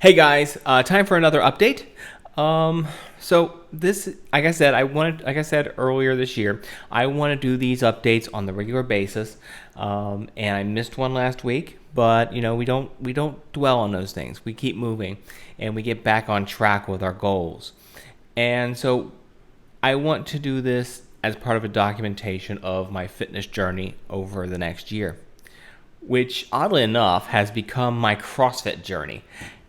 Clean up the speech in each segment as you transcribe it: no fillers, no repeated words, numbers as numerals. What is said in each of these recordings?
Hey guys, time for another update. So this, like I said earlier this year, I want to do these updates on the regular basis. And I missed one last week, but we don't dwell on those things. We keep moving, and we get back on track with our goals. And so I want to do this as part of a documentation of my fitness journey over the next year, which oddly enough has become my CrossFit journey.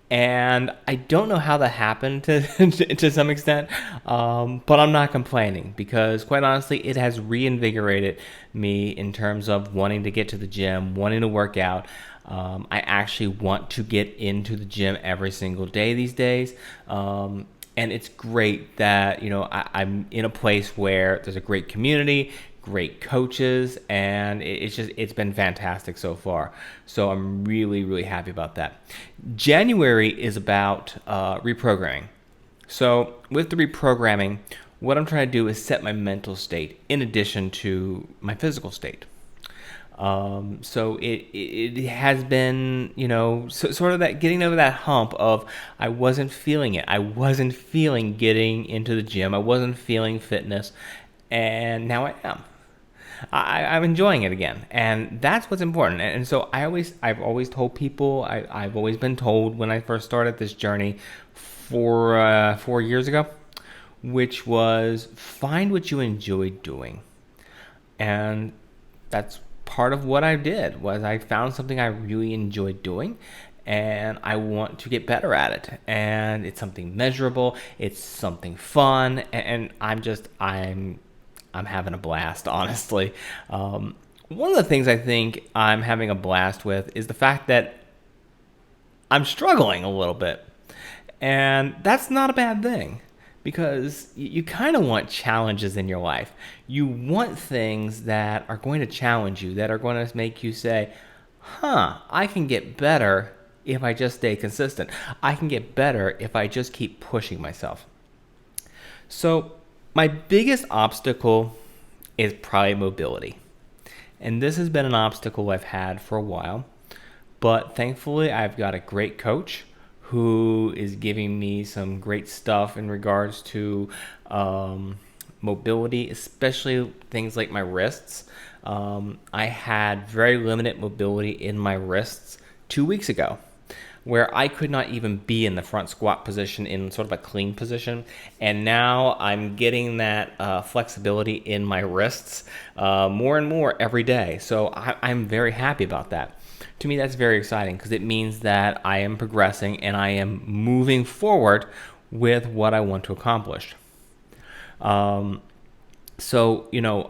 And I don't know how that happened to some extent, but I'm not complaining because, quite honestly, it has reinvigorated me in terms of wanting to get to the gym, wanting to work out. I actually want to get into the gym every single day these days. And it's great that I'm in a place where there's a great community, great coaches, and it's been fantastic so far. So I'm really, really happy about that. January is about reprogramming. So with the reprogramming, what I'm trying to do is set my mental state in addition to my physical state. So it has been, sort of that getting over that hump of I wasn't feeling it. I wasn't feeling getting into the gym. I wasn't feeling fitness, and now I am. I'm enjoying it again, and that's what's important. And so I've always told people, I've always been told when I first started this journey 4 years ago, which was find what you enjoy doing, and that's part of what I did. Was I found something I really enjoyed doing, and I want to get better at it. And it's something measurable. It's something fun, and I'm having a blast, honestly. One of the things I think I'm having a blast with is the fact that I'm struggling a little bit. And that's not a bad thing because you kind of want challenges in your life. You want things that are going to challenge you, that are going to make you say, I can get better if I just stay consistent. I can get better if I just keep pushing myself. So my biggest obstacle is probably mobility. And this has been an obstacle I've had for a while. But thankfully, I've got a great coach who is giving me some great stuff in regards to mobility, especially things like my wrists. I had very limited mobility in my wrists 2 weeks ago, where I could not even be in the front squat position in sort of a clean position. And now I'm getting that flexibility in my wrists more and more every day. So I'm very happy about that. To me, that's very exciting because it means that I am progressing and I am moving forward with what I want to accomplish. So,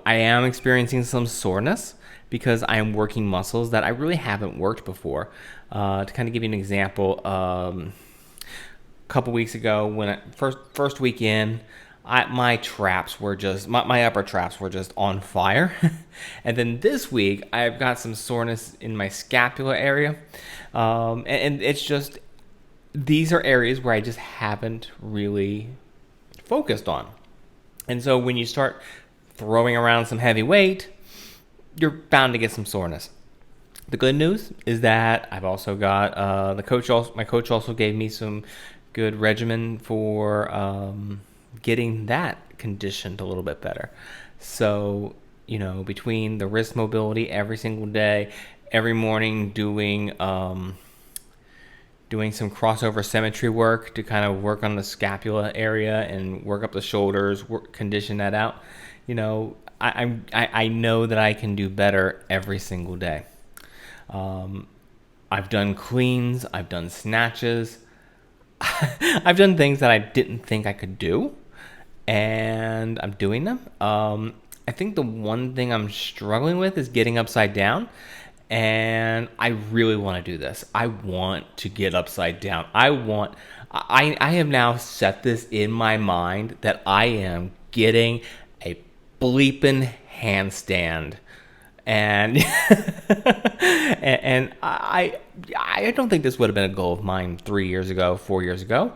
I am experiencing some soreness because I am working muscles that I really haven't worked before. To kind of give you an example, a couple weeks ago when first weekend, my traps were just my upper traps were just on fire, and then this week I've got some soreness in my scapula area, and it's just these are areas where I just haven't really focused on. And so when you start throwing around some heavy weight, you're bound to get some soreness. The good news is that I've also got my coach also gave me some good regimen for getting that conditioned a little bit better. So, between the wrist mobility every single day, every morning doing some crossover symmetry work to kind of work on the scapula area and work up the shoulders, condition that out. I know that I can do better every single day. I've done cleans, I've done snatches, I've done things that I didn't think I could do, and I'm doing them. I think the one thing I'm struggling with is getting upside down, and I really want to do this. I want to get upside down. I have now set this in my mind that I am getting a bleeping handstand. And and I don't think this would have been a goal of mine 3 years ago, 4 years ago.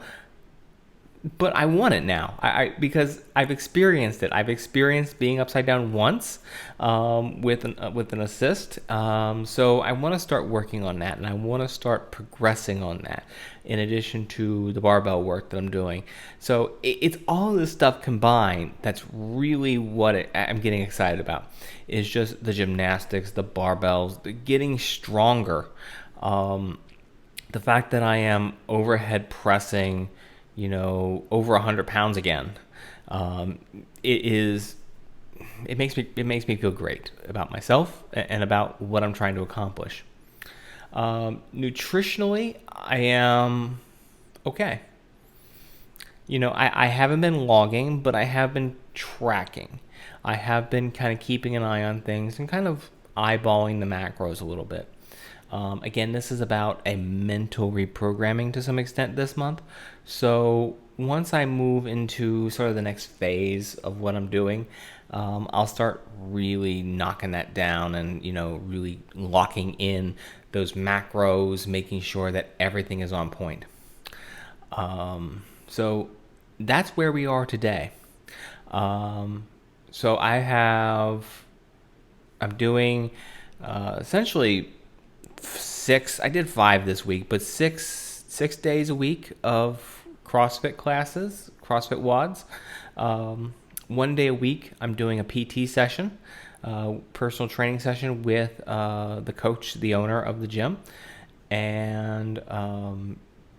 but I want it now. Because I've experienced it. I've experienced being upside down once with an assist. So I want to start working on that, and I want to start progressing on that. In addition to the barbell work that I'm doing, so it's all this stuff combined. That's really what I'm getting excited about. Is just the gymnastics, the barbells, the getting stronger. The fact that I am overhead pressing, over 100 pounds again, it makes me feel great about myself and about what I'm trying to accomplish. Nutritionally, I am okay. I haven't been logging, but I have been tracking. I have been kind of keeping an eye on things and kind of eyeballing the macros a little bit. Again, this is about a mental reprogramming to some extent this month. So once I move into sort of the next phase of what I'm doing, I'll start really knocking that down and, really locking in those macros, making sure that everything is on point. So that's where we are today. So I'm doing essentially I did 5 this week, but six days a week of CrossFit classes, CrossFit WODs. 1 day a week, I'm doing a PT session, personal training session with the coach, the owner of the gym. And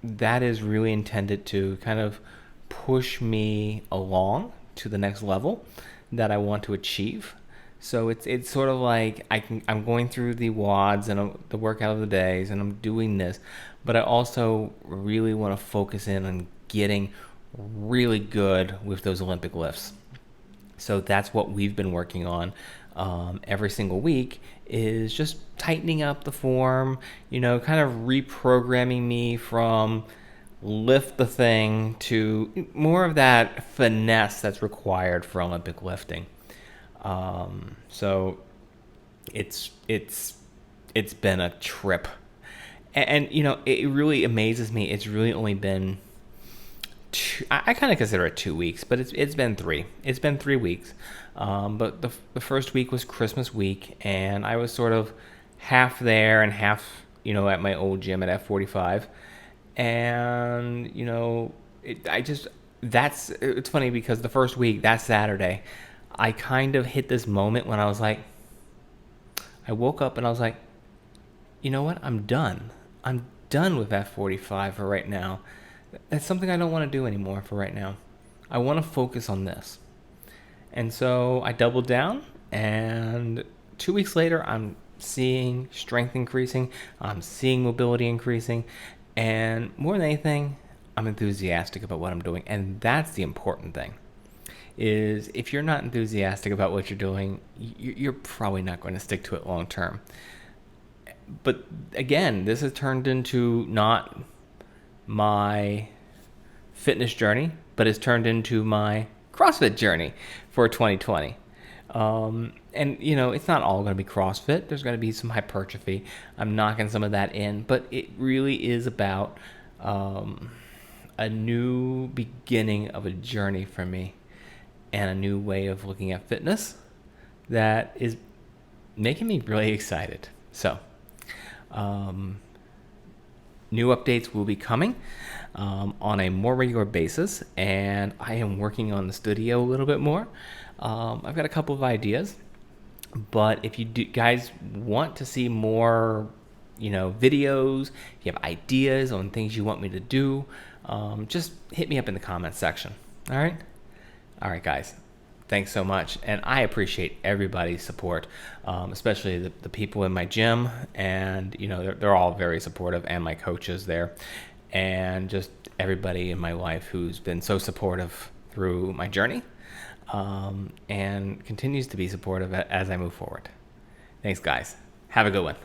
that is really intended to kind of push me along to the next level that I want to achieve. So it's sort of like I'm going through the WODs and the workout of the days, and I'm doing this, but I also really want to focus in on getting really good with those Olympic lifts. So that's what we've been working on every single week, is just tightening up the form, kind of reprogramming me from lift the thing to more of that finesse that's required for Olympic lifting. So it's been a trip, and it really amazes me. It's really only been I kind of consider it 2 weeks, but it's been 3. It's been 3 weeks. But the first week was Christmas week, and I was sort of half there and half, at my old gym at F45. And, it's funny because the first week, that Saturday, I kind of hit this moment when I was like, I woke up and I was like, you know what? I'm done. I'm done with F45 for right now. That's something I don't want to do anymore for right now. I want to focus on this. And so I doubled down, and 2 weeks later, I'm seeing strength increasing. I'm seeing mobility increasing. And more than anything, I'm enthusiastic about what I'm doing. And that's the important thing, is if you're not enthusiastic about what you're doing, you're probably not going to stick to it long term. But again, this has turned into not my fitness journey, but it's turned into my CrossFit journey for 2020. And, it's not all going to be CrossFit. There's going to be some hypertrophy. I'm knocking some of that in, but it really is about a new beginning of a journey for me, and a new way of looking at fitness that is making me really excited. So, new updates will be coming on a more regular basis, and I am working on the studio a little bit more. I've got a couple of ideas, but if you guys want to see more, videos, if you have ideas on things you want me to do, just hit me up in the comments section. All right, guys. Thanks so much, and I appreciate everybody's support, especially the people in my gym, and they're all very supportive, and my coaches there, and just everybody in my life who's been so supportive through my journey, and continues to be supportive as I move forward. Thanks, guys. Have a good one.